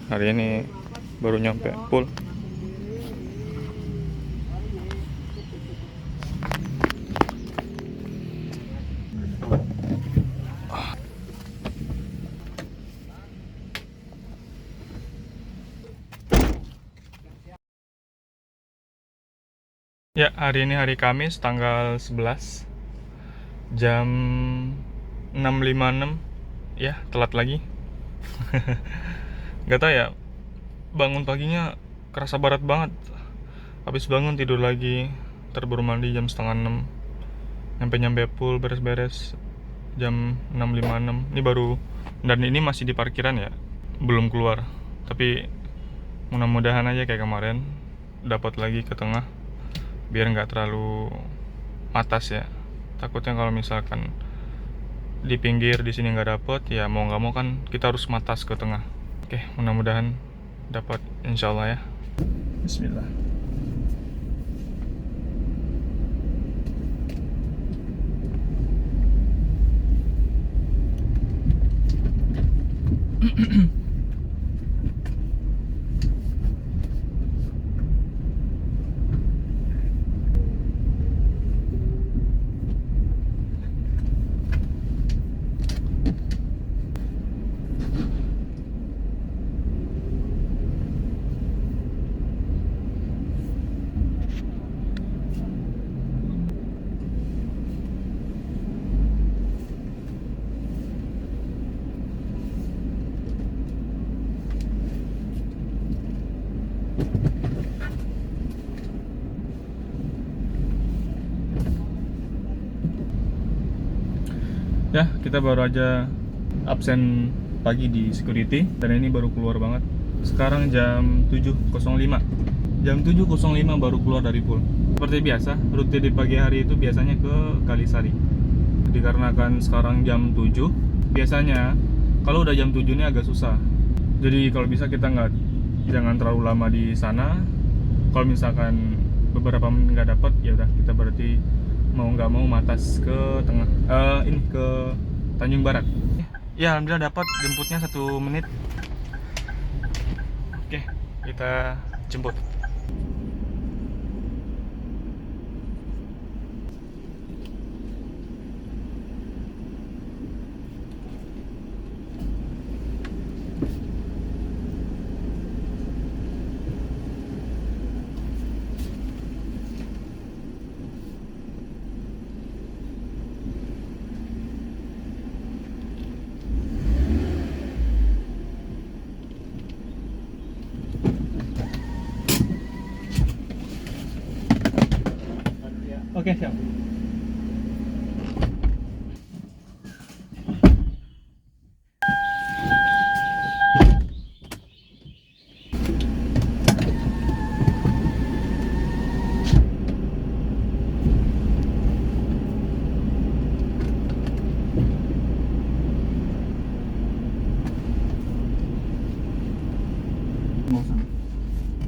Hari ini baru nyampe full. Ya, hari ini hari Kamis tanggal 11 jam 6.56. Ya, telat lagi. Gak tau ya, bangun paginya kerasa barat banget. Habis bangun tidur lagi, terburu mandi jam setengah 6. Nyampe full beres-beres jam 6.56. Ini baru, dan ini masih di parkiran ya, belum keluar. Tapi mudah-mudahan aja kayak kemarin dapat lagi ke tengah, biar nggak terlalu matas ya. Takutnya kalau misalkan di pinggir di sini nggak dapet, ya mau nggak mau kan kita harus matas ke tengah. Oke, mudah-mudahan dapat insyaallah ya. Bismillah. Ya, kita baru aja absen pagi di security dan ini baru keluar banget. Sekarang jam 7.05. Jam 7.05 baru keluar dari pool. Seperti biasa, rute di pagi hari itu biasanya ke Kalisari. Dikarenakan sekarang jam 7, biasanya kalau udah jam 7 ini agak susah. Jadi kalau bisa kita jangan terlalu lama di sana. Kalau misalkan beberapa menit nggak dapat, ya udah kita berarti mau nggak mau matas ke tengah, ini ke Tanjung Barat. Ya alhamdulillah dapat, jemputnya 1 menit. Oke, kita jemput. Oke, siap.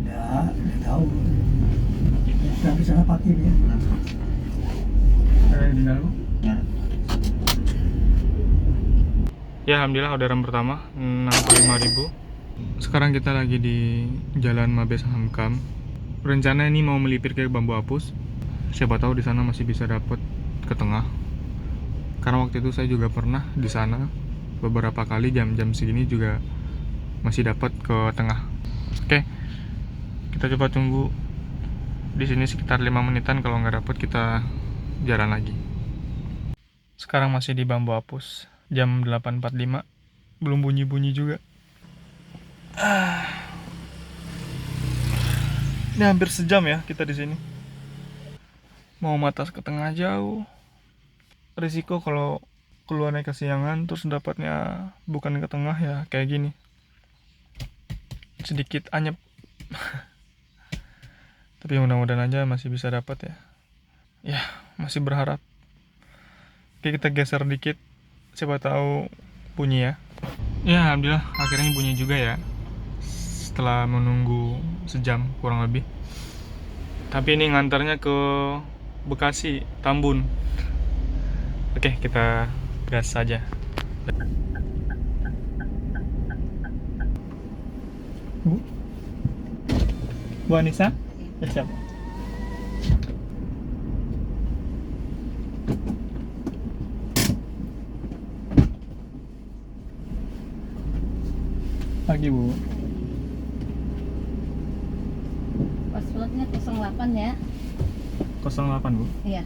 Ya, nggak tahu. Tapi sana pakai dia. Di dalam. Ya. Ya alhamdulillah orderan pertama 65.000. Sekarang kita lagi di Jalan Mabes Hamkam. Rencana ini mau melipir ke Bambu Apus. Siapa tahu di sana masih bisa dapat ke tengah. Karena waktu itu saya juga pernah di sana beberapa kali, jam-jam segini juga masih dapat ke tengah. Oke, kita coba tunggu di sini sekitar 5 menitan. Kalau nggak dapat kita jalan lagi. Sekarang masih di Bambu Apus, jam 8.45, belum bunyi-bunyi juga. Ini hampir sejam ya kita di sini. Mau matas ke tengah jauh. Risiko kalau keluarnya kesiangan terus dapatnya bukan ke tengah ya kayak gini. Sedikit anyep. Tapi mudah-mudahan aja masih bisa dapat ya. Ya, masih berharap. Oke, kita geser dikit. Siapa tahu bunyi ya. Ya, alhamdulillah akhirnya bunyi juga ya. Setelah menunggu sejam kurang lebih. Tapi ini ngantarnya ke Bekasi, Tambun. Oke, kita gas saja. Bu Anissa? Ya, siap. Pagi Bu. Passwordnya 08 ya. 08 Bu. Iya.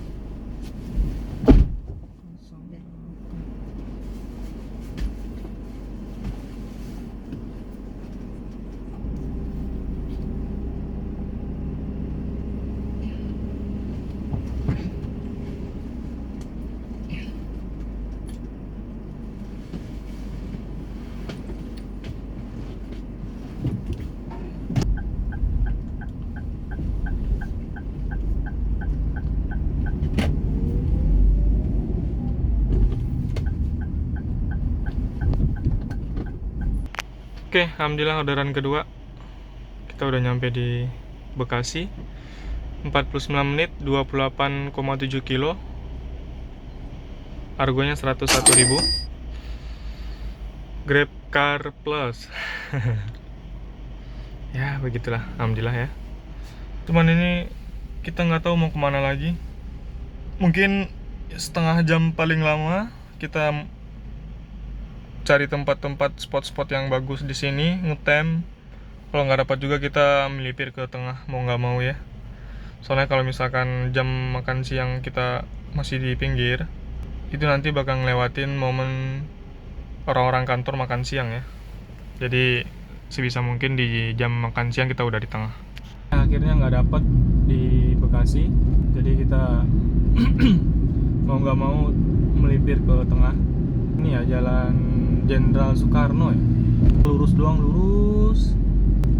Oke, alhamdulillah orderan kedua. Kita udah nyampe di Bekasi. 49 menit, 28,7 kilo. Harganya 101.000. Grab Car Plus. Ya, begitulah, alhamdulillah ya. Cuman ini kita nggak tahu mau kemana lagi. Mungkin setengah jam paling lama kita cari tempat-tempat spot-spot yang bagus di sini, ngetem. Kalau nggak dapat juga kita melipir ke tengah, mau nggak mau ya. Soalnya kalau misalkan jam makan siang kita masih di pinggir, itu nanti bakal ngelewatin momen orang-orang kantor makan siang ya. Jadi sebisa mungkin di jam makan siang kita udah di tengah. Akhirnya nggak dapat di Bekasi, jadi kita mau nggak mau melipir ke tengah. Ini ya jalan Jenderal Soekarno ya. Lurus doang, lurus.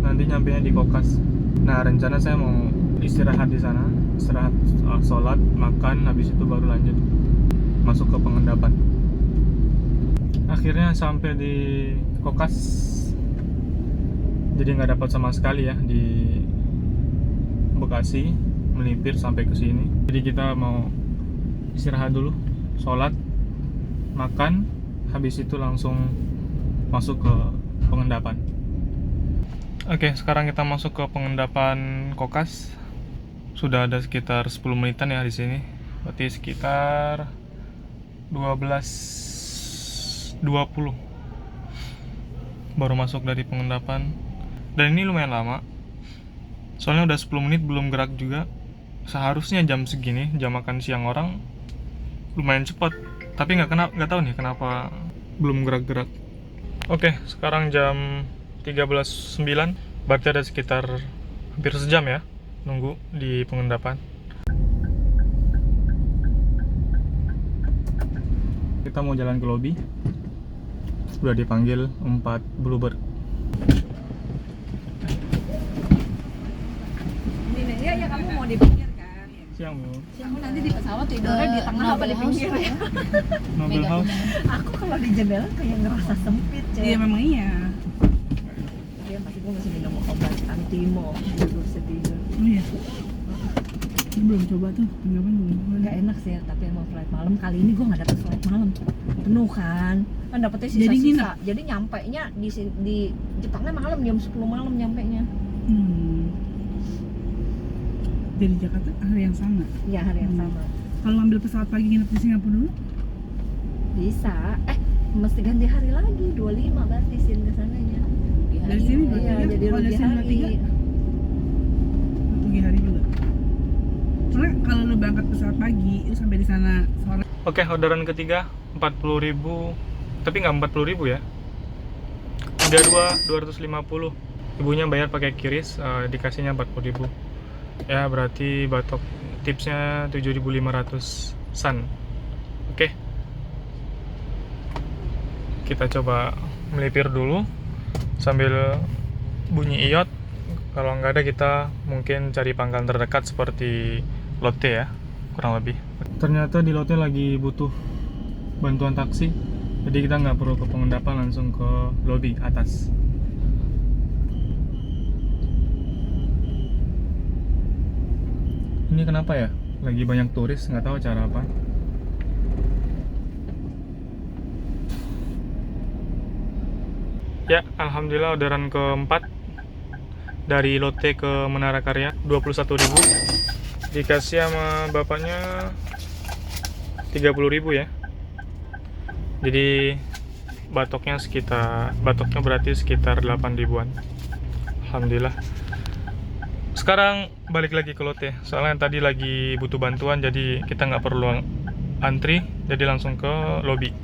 Nanti nyampenya di Kokas. Nah, rencana saya mau istirahat di sana, istirahat, sholat, makan, habis itu baru lanjut masuk ke Pengendapan. Akhirnya sampai di Kokas. Jadi nggak dapat sama sekali ya di Bekasi, melipir sampai ke sini. Jadi kita mau istirahat dulu, sholat, makan, habis itu langsung masuk ke Pengendapan. Oke, sekarang kita masuk ke Pengendapan Kokas. Sudah ada sekitar 10 menitan ya di sini. Berarti sekitar 12.20 baru masuk dari Pengendapan. Dan ini lumayan lama. Soalnya udah 10 menit belum gerak juga. Seharusnya jam segini, jam makan siang orang, lumayan cepat. Tapi nggak tahu nih kenapa belum gerak-gerak. Oke, sekarang jam 13.09, berarti ada sekitar hampir sejam ya nunggu di Pengendapan. Kita mau jalan ke lobi. Udah dipanggil 4 Bluebird. Iya, kamu mau di pinggir kan? Siang Bu. Kamu nanti di pesawat tidurnya di tengah apa di pinggir ya? Noble House. Aku kalau di jendela kayak ngerasa sempit, Cek. Iya, memang iya. Dia pasti gue masih minum obat antimo dulu setidur. Oh iya. Ini belum coba tuh, Pengendapan belum. Nggak enak sih, tapi emang flight malam kali ini gue nggak dapet flight malam, penuh kan dapetnya Jadi sisa-sisa. nginep? Jadi nyampe nya di Jepangnya malam, jam 10 malam nyampe nya. Dari Jakarta hari yang sama. Iya, hari yang sama. Kalau ambil pesawat pagi nginep di Singapura dulu? Bisa. Mesti ganti hari lagi, 25 berarti sin ke sananya. Dari sini berarti Iya, ya? jadi Kalau dari rugi sini hari. 23? Rugi hari juga. Soalnya kalau lu berangkat pesawat pagi, lu sampai di sana sore. Oke, orderan ketiga 40.000, tapi nggak 40.000 ya. 250. Ibunya bayar pakai QRIS, dikasihnya 40.000. Ya berarti batok tipsnya 7.500 san. Oke, kita coba melipir dulu sambil bunyi iot. Kalau nggak ada kita mungkin cari pangkalan terdekat seperti Lotte ya, kurang lebih. Ternyata di Lotte lagi butuh bantuan taksi, jadi kita nggak perlu ke Pengendapan, langsung ke lobi atas. Ini kenapa ya? Lagi banyak turis, nggak tahu cara apa. Ya, alhamdulillah orderan keempat dari Lotte ke Menara Karya 21.000. Dikasih sama bapaknya 30.000 ya. Jadi batoknya berarti sekitar 8 ribuan. Alhamdulillah. Sekarang balik lagi ke Lotte, soalnya tadi lagi butuh bantuan, jadi kita nggak perlu antri, jadi langsung ke lobby.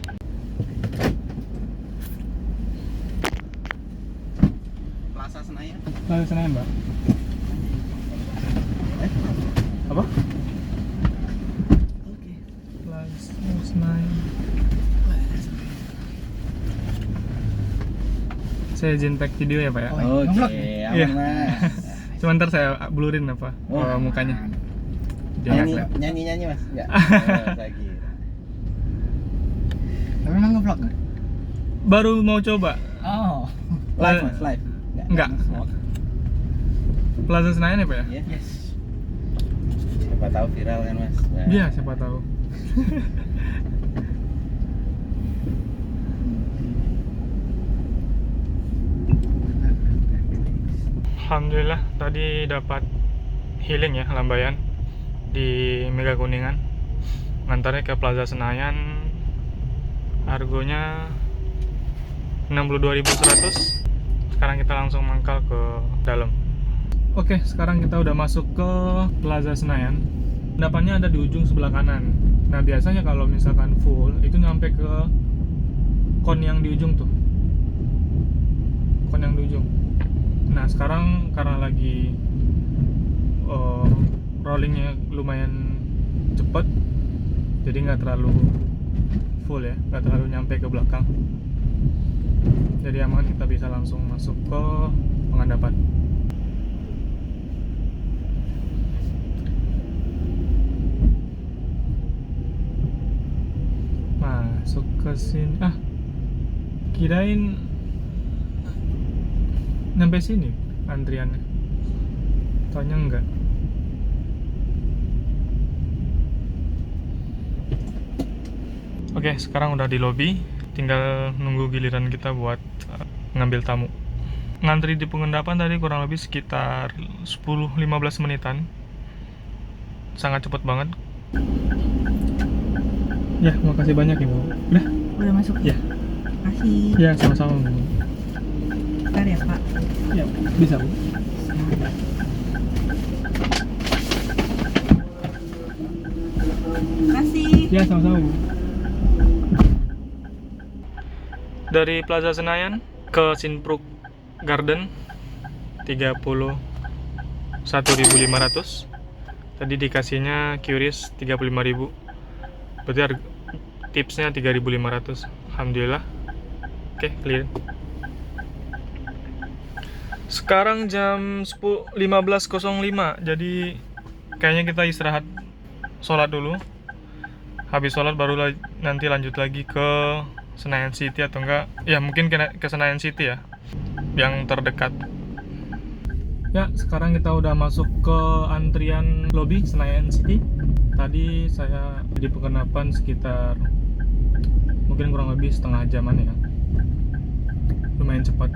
Plaza Senayan. Plaza Senayan, Mbak. Apa? Oke. Plaza Senayan. Saya izin tag video ya, Pak ya. Oke, Iya. aman Mas. Cuma ntar saya blurin apa mukanya. Dia nggak kelihatan. Nyanyi Mas. Enggak. Saya kira. Tapi emang nge-vlog nggak? Baru mau coba. Oh. Live Mas, live. Enggak. Plaza Senayan ya, Pak ya? Iya. Yes. Siapa tahu viral kan Mas. Nah. Iya, siapa tahu. Alhamdulillah tadi dapat healing ya, lambaian di Mega Kuningan. Ngantarnya ke Plaza Senayan. Harganya 62.100. Sekarang kita langsung mangkal ke dalam. Oke, sekarang kita udah masuk ke Plaza Senayan. Endapannya ada di ujung sebelah kanan. Nah, biasanya kalau misalkan full itu nyampe ke kon yang di ujung tuh. Kon yang di ujung. Nah, sekarang karena lagi rollingnya lumayan cepet, jadi nggak terlalu full ya, nggak terlalu nyampe ke belakang. Jadi aman, kita bisa langsung masuk ke pengendapan. Masuk ke sini. Kirain sampai sini antriannya, taunya enggak. Oke, sekarang udah di lobi, tinggal nunggu giliran kita buat ngambil tamu. Ngantri di pengendapan tadi kurang lebih sekitar 10-15 menitan, sangat cepet banget. Ya, makasih banyak Ibu. Udah masuk Ya. Makasih. Ya, sama-sama Bu. Bentar ya Pak. Ya, bisa Bu. Makasih. Ya, sama-sama Bu. Dari Plaza Senayan ke Sinpruk Garden 31.500. Tadi dikasihnya QRIS 35.000. Berarti tipsnya 3.500. Alhamdulillah. Oke, clear. Sekarang jam 15.05. Jadi kayaknya kita istirahat, sholat dulu. Habis sholat baru nanti lanjut lagi ke Senayan City atau enggak. Ya mungkin ke Senayan City ya, yang terdekat. Ya, sekarang kita udah masuk ke antrian lobby Senayan City. Tadi saya di pengendapan sekitar mungkin kurang lebih setengah jaman ya. Lumayan cepat.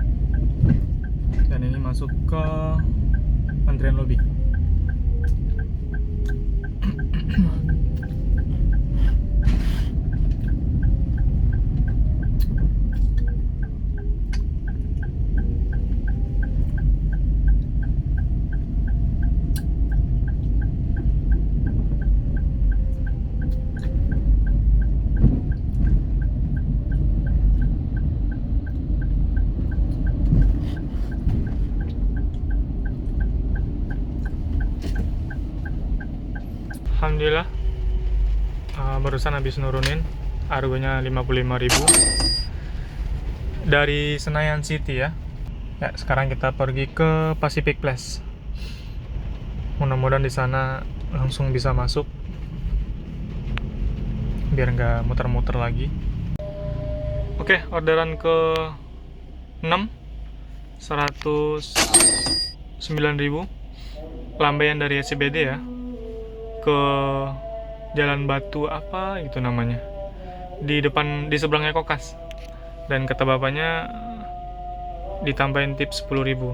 Dan ini masuk ke antrian lobby. Alhamdulillah, barusan habis nurunin, harganya 55.000 dari Senayan City ya. Ya, sekarang kita pergi ke Pacific Place. Mudah-mudahan di sana langsung bisa masuk, biar nggak muter-muter lagi. Oke, orderan ke 6 109.000, lambaian dari SCBD ya, ke Jalan Batu apa itu namanya, di seberangnya Kokas. Dan kata bapaknya ditambahin tips 10.000.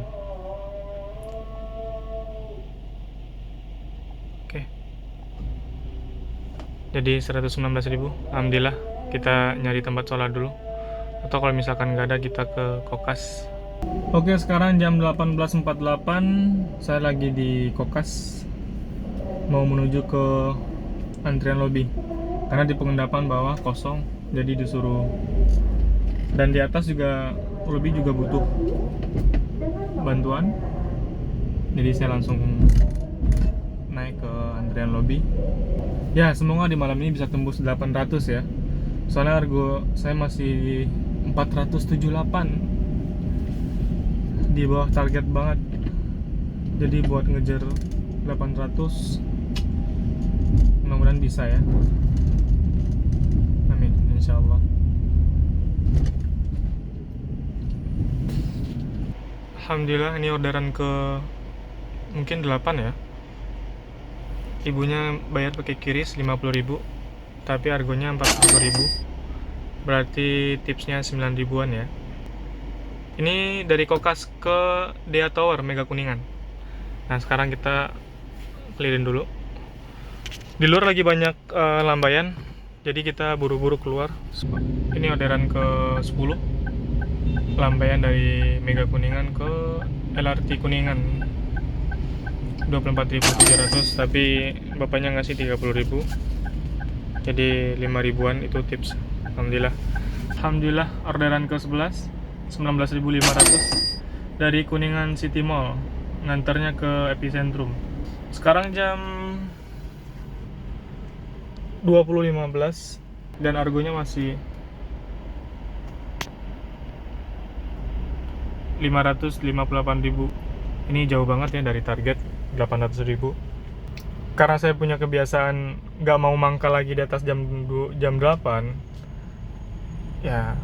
Jadi 119.000. Alhamdulillah, kita nyari tempat sholat dulu. Atau kalau misalkan nggak ada, kita ke Kokas. Oke, sekarang jam 18.48. Saya lagi di Kokas, mau menuju ke antrian lobby. Karena di pengendapan bawah kosong, jadi disuruh. Dan di atas juga lobby juga butuh bantuan. Jadi saya langsung naik ke antrian lobby. Ya, semoga di malam ini bisa tembus 800 ya. Soalnya argo saya masih 478. Di bawah target banget. Jadi buat ngejar 800 mudah-mudahan bisa ya. Amin, insyaallah. Alhamdulillah, ini orderan ke mungkin 8 ya. Ibunya bayar pakai QRIS 50.000, tapi argonya 40.000. Berarti tipsnya 9 ribuan ya. Ini dari Kokas ke Dea Tower Mega Kuningan. Nah, sekarang kita keliling dulu. Di luar lagi banyak lambaian, jadi kita buru-buru keluar. Ini orderan ke 10. Lambaian dari Mega Kuningan ke LRT Kuningan 24.700, tapi bapaknya ngasih 30.000, jadi 5 ribuan itu tips. Alhamdulillah orderan ke 11 19.500 dari Kuningan City Mall, nganternya ke Epicentrum. Sekarang jam 20.15 dan argonya masih 558.000. Ini jauh banget ya dari target 800.000. Karena saya punya kebiasaan nggak mau mangkal lagi di atas jam 8, ya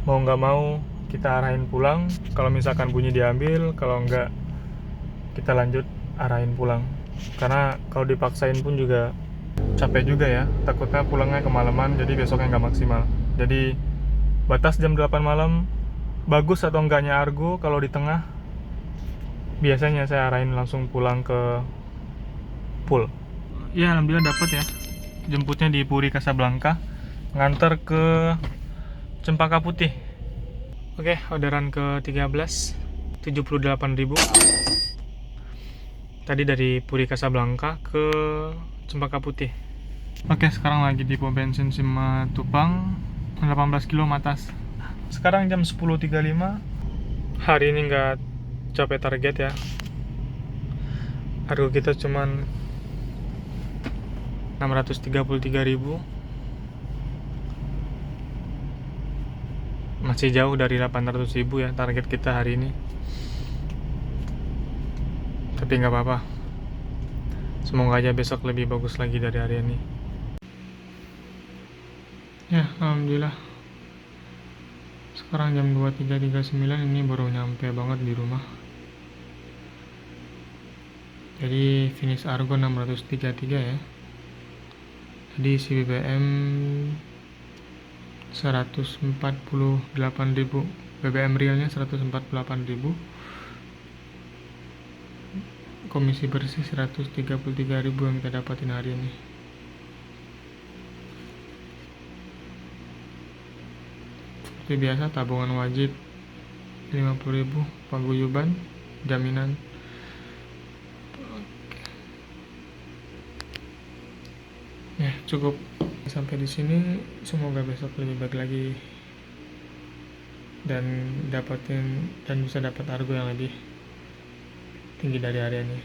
mau nggak mau kita arahin pulang. Kalau misalkan bunyi diambil, kalau nggak kita lanjut arahin pulang. Karena kalau dipaksain pun juga capek juga ya, takutnya pulangnya kemalaman, jadi besoknya nggak maksimal. Jadi batas jam 8 malam. Bagus atau enggaknya argo kalau di tengah, biasanya saya arahin langsung pulang ke pool. Ya, alhamdulillah dapat ya. Jemputnya di Puri Casablanca, nganter ke Cempaka Putih. Oke, orderan ke 13 78.000. Tadi dari Puri Casablanca ke Cempaka Putih. Oke, sekarang lagi di pom bensin Simatupang, 18 kilo atas. Sekarang jam 10.35. Hari ini nggak capai target ya. Argo kita cuman 633.000. Masih jauh dari 800.000 ya target kita hari ini. Tapi nggak apa-apa. Semoga aja besok lebih bagus lagi dari hari ini. Ya, alhamdulillah. Sekarang jam 23.39, ini baru nyampe banget di rumah. Jadi finish argo 633 ya. Jadi isi BBM 148.000. BBM realnya 148.000. Komisi bersih 133.000 yang kita dapatin hari ini. Seperti biasa, tabungan wajib 50.000, paguyuban, jaminan. Ya, cukup sampai di sini. Semoga besok lebih baik lagi dan bisa dapat argo yang lebih tinggi dari hari ini.